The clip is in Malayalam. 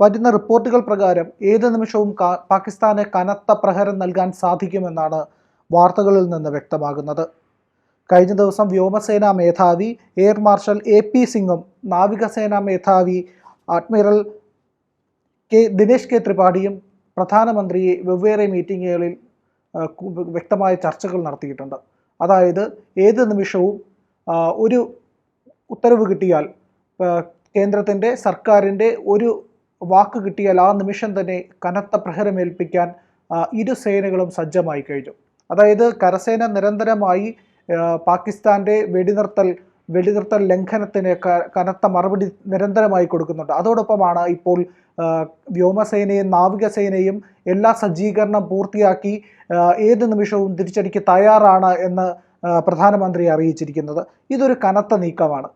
വരുന്ന റിപ്പോർട്ടുകൾ പ്രകാരം ഏത് നിമിഷവും പാകിസ്ഥാന് കനത്ത പ്രഹരം നൽകാൻ സാധിക്കുമെന്നാണ് വാർത്തകളിൽ നിന്ന് വ്യക്തമാകുന്നത്. കഴിഞ്ഞ ദിവസം വ്യോമസേനാ മേധാവി എയർ മാർഷൽ AP സിംഗും നാവികസേനാ മേധാവി അഡ്മിറൽ ദിനേശ് കെ ത്രിപാഠിയും പ്രധാനമന്ത്രിയെ വെവ്വേറെ മീറ്റിങ്ങുകളിൽ വ്യക്തമായ ചർച്ചകൾ നടത്തിയിട്ടുണ്ട്. അതായത് ഏത് നിമിഷവും ഒരു ഉത്തരവ് കിട്ടിയാൽ, കേന്ദ്രത്തിൻ്റെ സർക്കാരിൻ്റെ ഒരു വാക്ക് കിട്ടിയാൽ ആ നിമിഷം തന്നെ കനത്ത പ്രഹരമേൽപ്പിക്കാൻ ഇരു സേനകളും സജ്ജമായി കഴിഞ്ഞു. അതായത് കരസേന നിരന്തരമായി പാകിസ്ഥാൻ്റെ വെടിനിർത്തൽ ലംഘനത്തിന് കനത്ത മറുപടി നിരന്തരമായി കൊടുക്കുന്നുണ്ട്. അതോടൊപ്പമാണ് ഇപ്പോൾ വ്യോമസേനയും നാവികസേനയും എല്ലാ സജ്ജീകരണം പൂർത്തിയാക്കി ഏത് നിമിഷവും തിരിച്ചടിക്ക് തയ്യാറാണ് എന്ന് പ്രധാനമന്ത്രി അറിയിച്ചിരിക്കുന്നത്. ഇതൊരു കനത്ത നീക്കമാണ്.